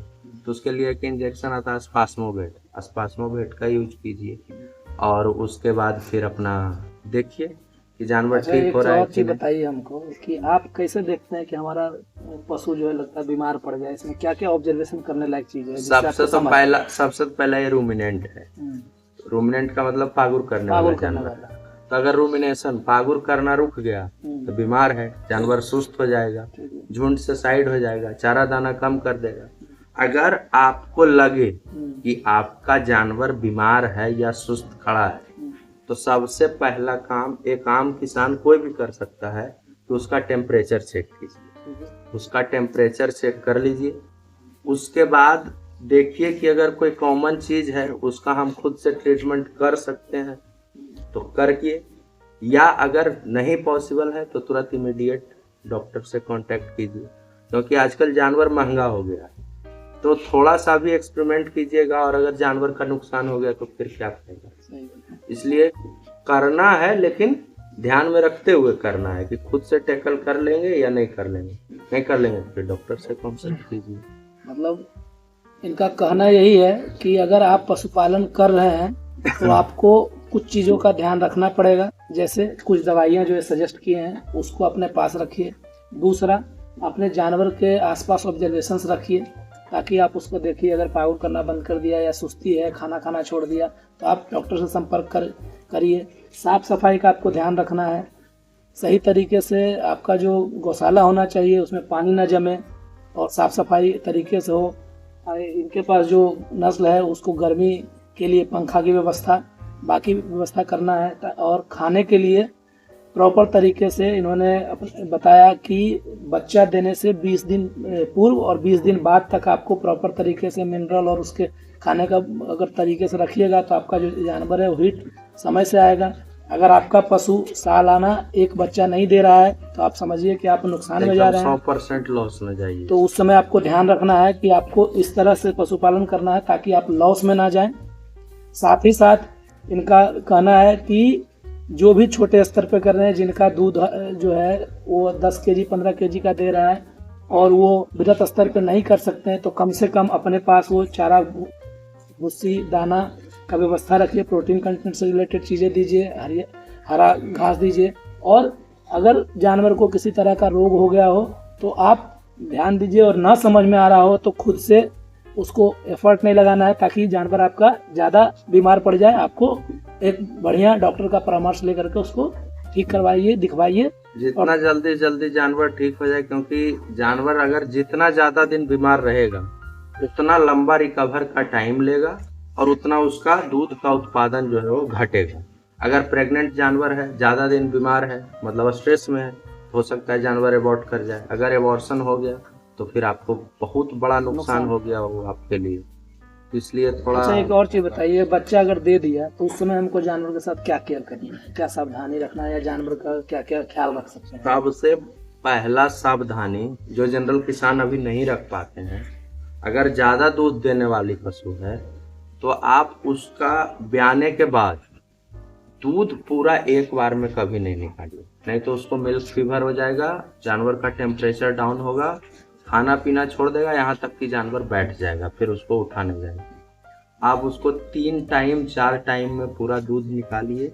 तो उसके लिए एक इंजेक्शन आता है स्पास्मोवेट का यूज कीजिए। और उसके बाद फिर अपना देखिए कि जानवर ठीक हो रहा है कि नहीं। बताइए हमको कि आप कैसे देखते हैं कि हमारा पशु जो है लगता है बीमार पड़ गया, इसमें क्या क्या ऑब्जर्वेशन करने लायक चीज है? सबसे पहला ये रूमिनेंट है। रूमिनेंट का मतलब पागुर करने वाला जानवर। तो अगर रूमिनेशन पागुर करना रुक गया तो बीमार है, जानवर सुस्त हो जाएगा, झुंड से साइड हो जाएगा, चारा दाना कम कर देगा। अगर आपको लगे कि आपका जानवर बीमार है या सुस्त खड़ा है, तो सबसे पहला काम एक आम किसान कोई भी कर सकता है कि उसका टेम्परेचर चेक कीजिए। उसका टेम्परेचर चेक कर लीजिए। उसके बाद देखिए कि अगर कोई कॉमन चीज है उसका हम खुद से ट्रीटमेंट कर सकते हैं तो करिए, या अगर नहीं पॉसिबल है तो तुरंत इमीडिएट डॉक्टर से कांटेक्ट कीजिए। क्योंकि आजकल जानवर महंगा हो गया है। तो थोड़ा सा भी एक्सपेरिमेंट कीजिएगा और अगर जानवर का नुकसान हो गया तो फिर क्या फायदा। इसलिए करना है, लेकिन ध्यान में रखते हुए करना है कि खुद से टैकल कर लेंगे या नहीं कर लेंगे। नहीं कर लेंगे फिर डॉक्टर से कंसल्ट कीजिए। मतलब इनका कहना यही है कि अगर आप पशुपालन कर रहे हैं तो आपको कुछ चीज़ों का ध्यान रखना पड़ेगा। जैसे कुछ दवाइयाँ जो सजेस्ट किए हैं उसको अपने पास रखिए। दूसरा, अपने जानवर के आसपास ऑब्जर्वेशंस रखिए ताकि आप उसको देखिए। अगर पाउर करना बंद कर दिया या सुस्ती है, खाना खाना छोड़ दिया, तो आप डॉक्टर से संपर्क करिए। साफ सफाई का आपको ध्यान रखना है। सही तरीके से आपका जो गौशाला होना चाहिए उसमें पानी ना जमे और साफ सफाई तरीके से हो। इनके पास जो नस्ल है उसको गर्मी के लिए पंखा की व्यवस्था, बाकी व्यवस्था करना है। और खाने के लिए प्रॉपर तरीके से इन्होंने बताया कि बच्चा देने से 20 दिन पूर्व और 20 दिन बाद तक आपको प्रॉपर तरीके से मिनरल और उसके खाने का अगर तरीके से रखिएगा तो आपका जो जानवर है वो हिट समय से आएगा। अगर आपका पशु सालाना एक बच्चा नहीं दे रहा है तो आप समझिए कि आप नुकसान में जा रहे हैं, 100% लॉस में जाइए। तो उस समय आपको ध्यान रखना है कि आपको इस तरह से पशुपालन करना है ताकि आप लॉस में ना जाएं। साथ ही साथ इनका कहना है कि जो भी छोटे स्तर पे कर रहे हैं, जिनका दूध जो है वो 10 केजी 15 केजी का दे रहा है और वो बृहत स्तर पे नहीं कर सकते हैं, तो कम से कम अपने पास वो चारा, भूसी, दाना का व्यवस्था रखिए। प्रोटीन कंटेंट से रिलेटेड चीज़ें दीजिए, हरा घास दीजिए। और अगर जानवर को किसी तरह का रोग हो गया हो तो आप ध्यान दीजिए, और ना समझ में आ रहा हो तो खुद से उसको एफर्ट नहीं लगाना है ताकि जानवर आपका ज़्यादा बीमार पड़ जाए। आपको एक बढ़िया डॉक्टर का परामर्श लेकर के उसको ठीक करवाइए, दिखवाइए। जितना जल्दी जानवर ठीक हो जाए, क्योंकि जानवर अगर जितना ज़्यादा दिन बीमार रहेगा उतना लंबा रिकवर का टाइम लेगा और उतना उसका दूध का उत्पादन जो है वो घटेगा। अगर प्रेग्नेंट जानवर है, ज़्यादा दिन बीमार है, मतलब स्ट्रेस में है, हो सकता है जानवर एबॉर्ट कर जाए। अगर एबॉर्शन हो गया तो फिर आपको बहुत बड़ा नुकसान हो गया वो आपके लिए। इसलिए थोड़ा। अच्छा, एक और चीज़ बताइए, बच्चा अगर दे दिया तो उस समय हमको जानवर के साथ क्या केयर करनी है, क्या सावधानी रखना है, या जानवर का क्या क्या ख्याल रख सकते हैं? सबसे पहला सावधानी जो जनरल किसान अभी नहीं रख पाते हैं, अगर ज़्यादा दूध देने वाली पशु है तो आप उसका ब्याने के बाद दूध पूरा एक बार में कभी नहीं निकालिए, नहीं तो उसको मिल्क फीवर हो जाएगा, जानवर का टेम्परेचर डाउन होगा, खाना पीना छोड़ देगा, यहाँ तक कि जानवर बैठ जाएगा, फिर उसको उठाने जाएगा। आप उसको 3 टाइम 4 टाइम में पूरा दूध निकालिए।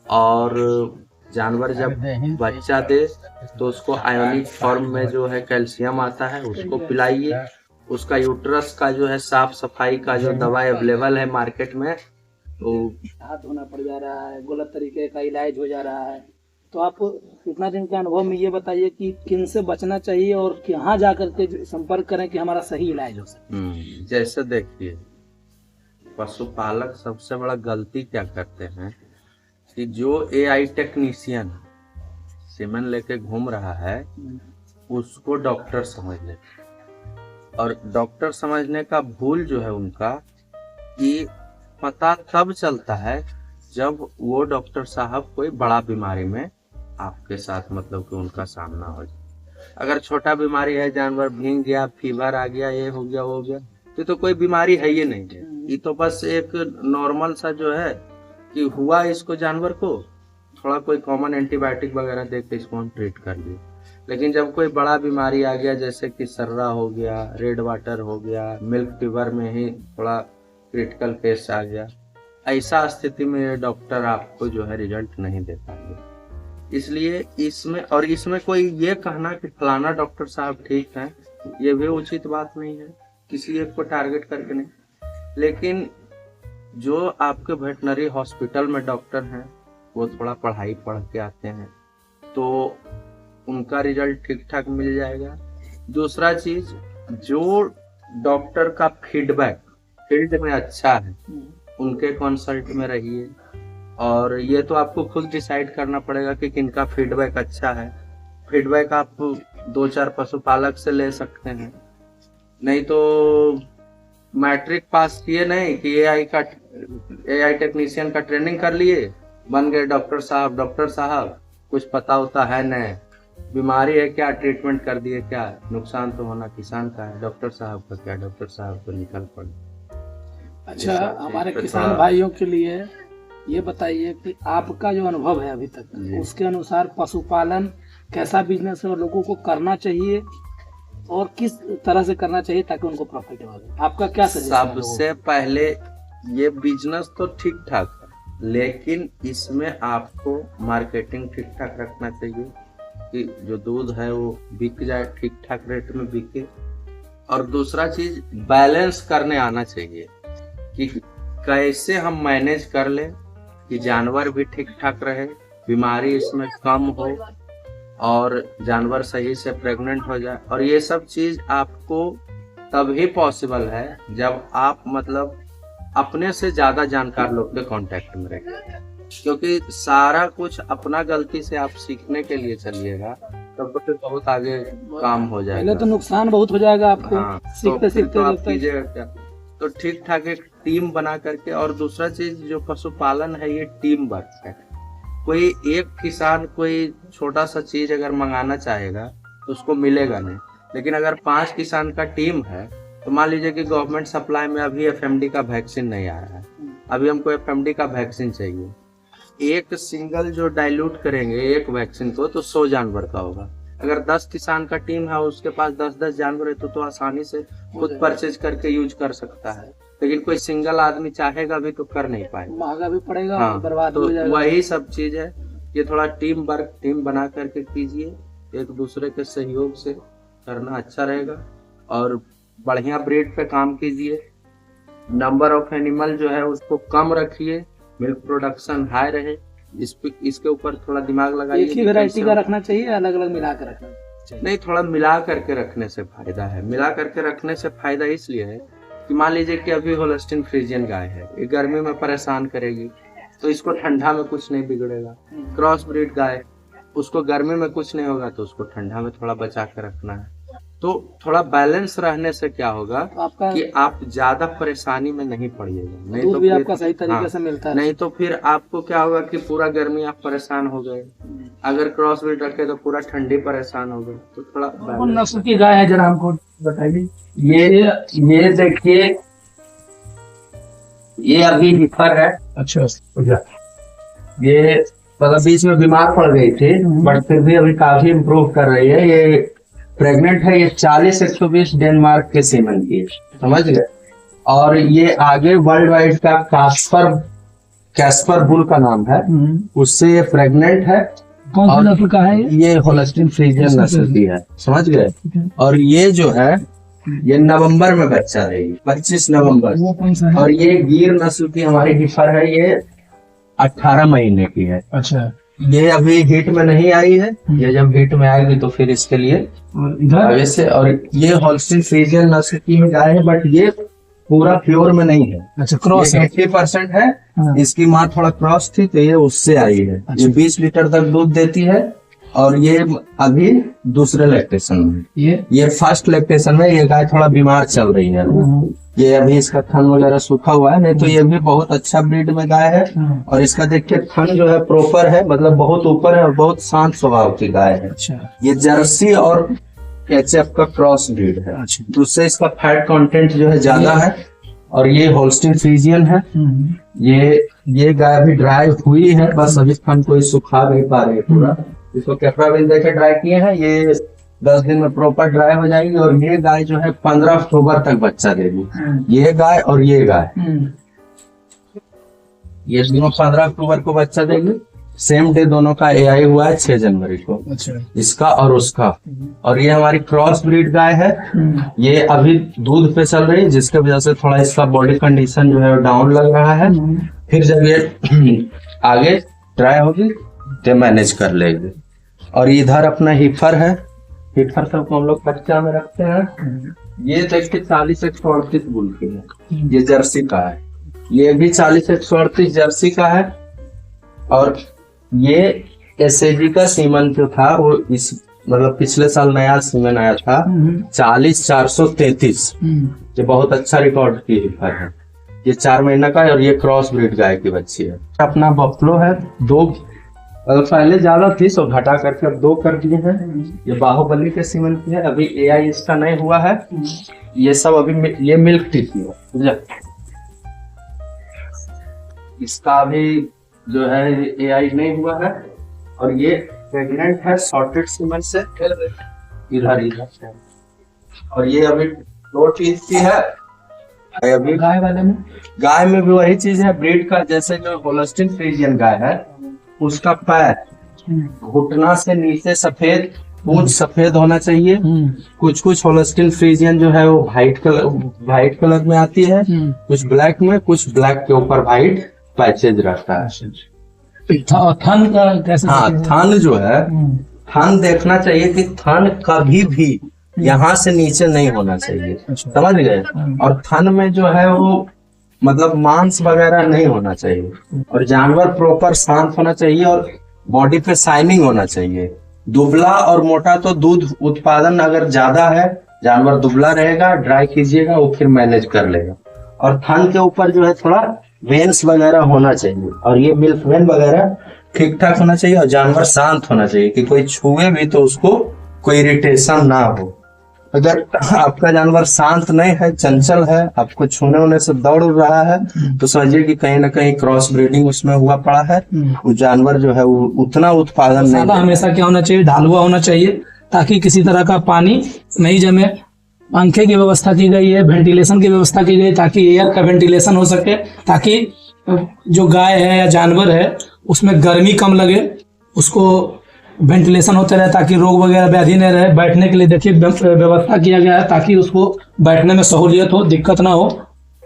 और जानवर जब बच्चा दे तो उसको आयोनिक फॉर्म में जो है कैल्शियम आता है उसको पिलाइए। उसका यूट्रस का जो है साफ सफाई का जो दवा अवेलेबल है मार्केट में, तो हाथ धोना पड़ जा रहा है, गलत तरीके का इलाज हो जा रहा है, तो आप इतना दिन के अनुभव में ये बताइए कि किन से बचना चाहिए और कहाँ जा करके संपर्क करें कि हमारा सही इलाज हो सके। जैसे देखिए, पशुपालक सबसे बड़ा गलती क्या करते हैं कि जो AI टेक्नीशियन सीमेन लेके घूम रहा है उसको डॉक्टर समझ लेते, और डॉक्टर समझने का भूल जो है उनका कि पता तब चलता है जब वो डॉक्टर साहब कोई बड़ा बीमारी में आपके साथ मतलब कि उनका सामना हो जाए। अगर छोटा बीमारी है, जानवर भींग गया, फीवर आ गया, ये हो गया वो हो गया, तो कोई बीमारी है ही नहीं है। ये तो बस एक नॉर्मल सा जो है कि हुआ इसको जानवर को, थोड़ा कोई कॉमन एंटीबायोटिक वगैरह दे के इसको हम ट्रीट कर लिए। लेकिन जब कोई बड़ा बीमारी आ गया, जैसे कि सर्रा हो गया, रेड वाटर हो गया, मिल्क फीवर में ही थोड़ा क्रिटिकल केस आ गया, ऐसा स्थिति में डॉक्टर आपको जो है रिजल्ट नहीं दे पाएंगे। इसलिए इसमें कोई ये कहना कि फलाना डॉक्टर साहब ठीक है, ये भी उचित बात नहीं है, किसी एक को टारगेट करके नहीं। लेकिन जो आपके वेटनरी हॉस्पिटल में डॉक्टर हैं वो थोड़ा पढ़ाई पढ़ के आते हैं तो उनका रिजल्ट ठीक ठाक मिल जाएगा। दूसरा चीज, जो डॉक्टर का फीडबैक फील्ड में अच्छा है उनके कंसल्ट में रहिए। और ये तो आपको खुद डिसाइड करना पड़ेगा कि किनका फीडबैक अच्छा है। फीडबैक आप 2-4 पशुपालक से ले सकते हैं, नहीं तो मैट्रिक पास किए नहीं कि AI टेक्नीशियन का ट्रेनिंग कर लिए, बन गए डॉक्टर साहब कुछ पता होता है नहीं, बीमारी है क्या, ट्रीटमेंट कर दिए क्या, नुकसान तो होना किसान का है, डॉक्टर साहब का क्या, डॉक्टर साहब को निकल पड़े। अच्छा, हमारे किसान भाइयों के लिए ये बताइए कि आपका जो अनुभव है अभी तक, उसके अनुसार पशुपालन कैसा बिजनेस है और लोगों को करना चाहिए और किस तरह से करना चाहिए ताकि उनको प्रॉफिट हो? आपका क्या सजेशन है? सबसे पहले ये बिजनेस तो ठीक ठाक है, लेकिन इसमें आपको मार्केटिंग ठीक ठाक रखना चाहिए कि जो दूध है वो बिक जाए, ठीक ठाक रेट में बिके। और दूसरा चीज बैलेंस करने आना चाहिए कि कैसे हम मैनेज कर ले कि जानवर भी ठीक ठाक रहे, बीमारी इसमें कम हो और जानवर सही से प्रेग्नेंट हो जाए। और ये सब चीज आपको तभी पॉसिबल है जब आप मतलब अपने से ज्यादा जानकार लोग के कांटेक्ट में रहेंगे, क्योंकि सारा कुछ अपना गलती से आप सीखने के लिए चलिएगा तब तो बहुत आगे काम हो जाएगा। पहले तो नुकसान बहुत हो जाएगा आपको। हाँ, सीखते सीखते तो आप कीजिएगा क्या, तो ठीक ठाक एक टीम बना करके। और दूसरा चीज जो पशुपालन है ये टीम वर्क है। कोई एक किसान कोई छोटा सा चीज अगर मंगाना चाहेगा तो उसको मिलेगा नहीं, लेकिन अगर 5 किसान का टीम है तो मान लीजिए कि गवर्नमेंट सप्लाई में अभी FMD का वैक्सीन नहीं आया है, अभी हमको FMD का वैक्सीन चाहिए। एक सिंगल जो डाइल्यूट करेंगे एक वैक्सीन को तो 100 जानवर का होगा। अगर 10 किसान का टीम है उसके पास 10-10 जानवर है तो आसानी से खुद परचेज करके यूज कर सकता है। लेकिन कोई सिंगल आदमी चाहेगा भी तो कर नहीं पाएगा, महंगा भी पड़ेगा। हाँ, बर्बाद तो हो जाएगा। वही सब चीज है। ये थोड़ा टीम वर्क, टीम बना करके कीजिए, एक दूसरे के सहयोग से करना अच्छा रहेगा। और बढ़िया ब्रीड पे काम कीजिए, नंबर ऑफ एनिमल जो है उसको कम रखिए, मिल्क प्रोडक्शन हाई रहे, इसके ऊपर थोड़ा दिमाग लगाइए। एक ही वैरायटी का रखना चाहिए, अलग अलग मिला कर रखना चाहिए? नहीं, थोड़ा मिला करके रखने से फायदा है। मिला करके रखने से फायदा इसलिए है कि मान लीजिए कि अभी होल्स्टीन फ्रीजियन गाय है, ये गर्मी में परेशान करेगी तो इसको ठंडा में कुछ नहीं बिगड़ेगा। क्रॉस ब्रीड गाय, उसको गर्मी में कुछ नहीं होगा तो उसको ठंडा में थोड़ा बचा के रखना है। तो थोड़ा बैलेंस रहने से क्या होगा आपका कि आप ज्यादा परेशानी में नहीं पड़िएगा। नहीं दूध तो भी फिर आपका सही तरीके से मिलता है। नहीं तो फिर आपको क्या होगा कि पूरा गर्मी आप परेशान हो गए, अगर क्रॉस ब्रीड रखे तो पूरा ठंडी परेशान हो गए। तो थोड़ा कौन नस्ल की गाय है जरा हमको बताइए। ये देखिए, ये अभी हिफर है। अच्छा, ये मतलब बीच में बीमार पड़ गई थी बट फिर भी अभी काफी इम्प्रूव कर रही है। ये प्रेग्नेंट है। ये 40-120 डेनमार्क के सीमन की है, समझ गए। और ये आगे वर्ल्ड वाइड का कैस्पर बुल का नाम है, उससे ये प्रेग्नेंट है। कौन सी नस्ल का है ये होल्स्टीन फ्रीजियन नस्ल की है, समझ गए। और ये जो है ये नवंबर में बच्चा देगी, 25 नवंबर। वो कौन सा है? और ये गिर नस्ल की हमारी हिफर है, ये 18 महीने की है। अच्छा, ये अभी हीट में नहीं आई है, ये जब हीट में आएगी तो फिर इसके लिए इधर आगे से। और ये होल्स्टीन फ्रीजियन नस्ल की गाय है बट ये पूरा प्योर में नहीं है। अच्छा, क्रॉस है। 80% है। हाँ। इसकी माँ थोड़ा क्रॉस थी तो ये उससे आई है। ये 20 लीटर तक दूध देती है और ये अभी दूसरे लैक्टेशन में, ये फर्स्ट लैक्टेशन में। ये गाय थोड़ा बीमार चल रही है, ये अभी इसका थन वगैरह सूखा हुआ है, नहीं तो ये भी बहुत अच्छा ब्रीड में गाय है। और इसका देखिए थन जो है प्रॉपर है, मतलब बहुत ऊपर है और बहुत शांत स्वभाव की गाय है। अच्छा, ये जर्सी और HF का क्रॉस ब्रीड है, तो उससे इसका फैट कंटेंट जो है ज्यादा है। और ये होल्स्टीन फ्रीजियन है। ये गाय अभी ड्राई हुई है, बस अभी थन को सुखा नहीं पा रही है पूरा। इसको कैफ्राविल देके ड्राई किए हैं, ये 10 दिन में प्रॉपर ड्राई हो जाएगी। और ये गाय जो है 15 अक्टूबर तक बच्चा देगी। ये गाय और ये गाय, ये दोनों 15 अक्टूबर को बच्चा देगी। सेम डे दोनों का AI हुआ है 6 जनवरी को। अच्छा, इसका और उसका। और ये हमारी क्रॉस ब्रीड गाय है। ये अभी दूध पे चल रही है, जिसके वजह से थोड़ा इसका बॉडी कंडीशन जो है डाउन लग रहा है। फिर जब ये आगे ड्राई होगी तो मैनेज कर लेगी। और इधर अपना हिफर है। हिफर सबको हम लोग कच्चा में रखते हैं। ये देखिए 40-138 बुल की है, ये जर्सी का है। ये भी 40-138 जर्सी का है। और ये SAG का सीमन जो था वो इस मतलब पिछले साल नया सीमन आया था 40-433। ये बहुत अच्छा रिकॉर्ड की हिफर है। ये 4 महीना का है और ये क्रॉस ब्रीड गाय की बच्ची है। अपना बफलो है, 2 अगर पहले ज्यादा थी तो घटा करके अब 2 कर दिए हैं। ये बाहुबली के सीमेंट की है, अभी एआई इसका नहीं हुआ है। ये सब अभी ये मिल्क टी की है, समझा? इसका अभी जो है एआई नहीं हुआ है। और ये प्रेग्नेंट है सॉर्टेड सीमेंट से, इधर। और ये अभी 2 चीज की है। अभी गाय वाले में गाय में भी वही चीज है ब्रीड का, जैसे जो होल्स्टीन फ्रीजियन गाय है उसका पैर घुटना से नीचे सफेद, पूंछ सफेद होना चाहिए। कुछ कुछ होल्स्टीन फ्रीजियन जो है वो व्हाइट कलर में आती है, कुछ ब्लैक में, कुछ ब्लैक के ऊपर व्हाइट पैचेज रहता है। थन का कैसे? हाँ, थन जो है, थन देखना चाहिए कि थन कभी भी यहाँ से नीचे नहीं होना चाहिए, समझ गए? और थन में जो है वो मतलब मांस वगैरह नहीं होना चाहिए। और जानवर प्रॉपर शांत होना चाहिए और बॉडी पे शाइनिंग होना चाहिए। दुबला और मोटा तो दूध उत्पादन अगर ज्यादा है, जानवर दुबला रहेगा, ड्राई कीजिएगा वो फिर मैनेज कर लेगा। और थन के ऊपर जो है थोड़ा वेन्स वगैरह होना चाहिए, और ये मिल्क वेन वगैरह ठीक ठाक होना चाहिए। और जानवर शांत होना चाहिए कि कोई छुए भी तो उसको कोई इरिटेशन ना हो। अगर आपका जानवर शांत नहीं है, चंचल है, आपको छूने होने से दौड़ रहा है, तो समझिए कि कहीं ना कहीं क्रॉस ब्रीडिंग उसमें हुआ पड़ा है। वो जानवर जो है वो उतना उत्पादन नहीं। हमेशा क्या होना चाहिए? ढालुआ होना चाहिए, ताकि किसी तरह का पानी नहीं जमे। पंखे की व्यवस्था की गई है, वेंटिलेशन की व्यवस्था की गई, ताकि एयर का वेंटिलेशन हो सके, ताकि जो गाय है या जानवर है उसमें गर्मी कम लगे, उसको वेंटिलेशन होते रहे, ताकि रोग वगैरह व्याधि नहीं रहे। बैठने के लिए देखिए व्यवस्था किया गया है, ताकि उसको बैठने में सहूलियत हो, दिक्कत ना हो।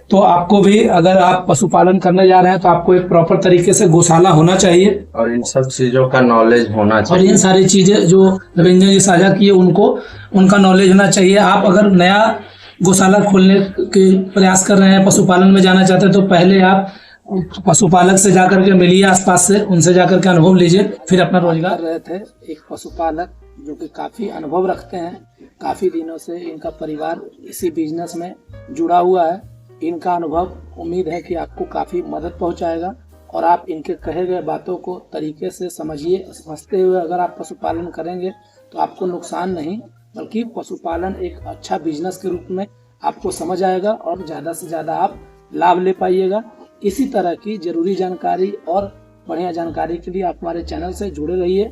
तो आपको भी अगर आप पशुपालन करने जा रहे हैं तो आपको एक प्रॉपर तरीके से गौशाला होना चाहिए, और इन सब चीजों का नॉलेज होना चाहिए। और इन सारी चीजें जो रविंद्र जी साझा किए उनका नॉलेज होना चाहिए। आप अगर नया गौशाला खोलने के प्रयास कर रहे हैं, पशुपालन में जाना चाहते हैं, तो पहले आप पशुपालक से जाकर के मिलिए, आसपास से उनसे जाकर के अनुभव लीजिए, फिर अपना रोजगार रहे थे। एक पशुपालक जो कि काफी अनुभव रखते हैं, काफी दिनों से इनका परिवार इसी बिजनेस में जुड़ा हुआ है। इनका अनुभव उम्मीद है कि आपको काफी मदद पहुंचाएगा, और आप इनके कहे गए बातों को तरीके से समझते हुए अगर आप पशुपालन करेंगे तो आपको नुकसान नहीं, बल्कि पशुपालन एक अच्छा बिजनेस के रूप में आपको समझ आएगा, और ज़्यादा से ज़्यादा आप लाभ ले पाइएगा। इसी तरह की जरूरी जानकारी और बढ़िया जानकारी के लिए आप हमारे चैनल से जुड़े रहिए।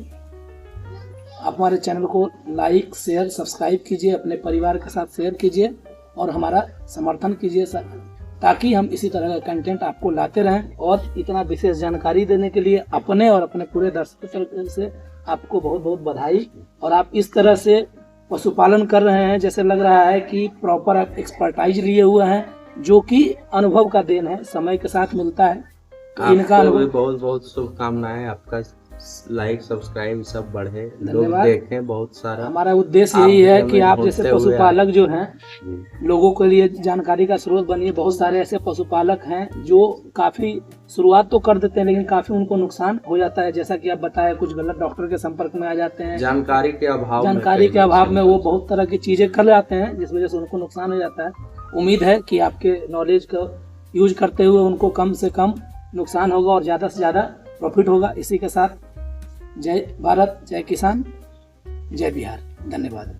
आप हमारे चैनल को लाइक, शेयर, सब्सक्राइब कीजिए, अपने परिवार के साथ शेयर कीजिए और हमारा समर्थन कीजिए, ताकि हम इसी तरह का कंटेंट आपको लाते रहें। और इतना विशेष जानकारी देने के लिए अपने और अपने पूरे दर्शकों से आपको बहुत बहुत बधाई। और आप इस तरह से पशुपालन कर रहे हैं, जैसे लग रहा है कि प्रॉपर आप एक्सपर्टाइज लिए हुए हैं, जो कि अनुभव का देन है, समय के साथ मिलता है। तो इनका अनुभव बहुत बहुत शुभकामनाएं। आपका लाइक, सब्सक्राइब सब बढ़े, लोग धन्यवाद। देखें बहुत सारा। हमारा उद्देश्य यही है कि आप जैसे पशुपालक जो हैं, लोगों के लिए जानकारी का स्रोत बनिए। बहुत सारे ऐसे पशुपालक हैं जो काफी शुरुआत तो कर देते हैं, लेकिन काफी उनको नुकसान हो जाता है। जैसा कि आप बताया, कुछ गलत डॉक्टर के संपर्क में आ जाते हैं, जानकारी के अभाव में वो बहुत तरह की चीजें कर जाते हैं, जिस वजह से उनको नुकसान हो जाता है। उम्मीद है कि आपके नॉलेज का यूज करते हुए उनको कम से कम नुकसान होगा और ज़्यादा से ज़्यादा प्रॉफिट होगा। इसी के साथ जय भारत, जय किसान, जय बिहार। धन्यवाद।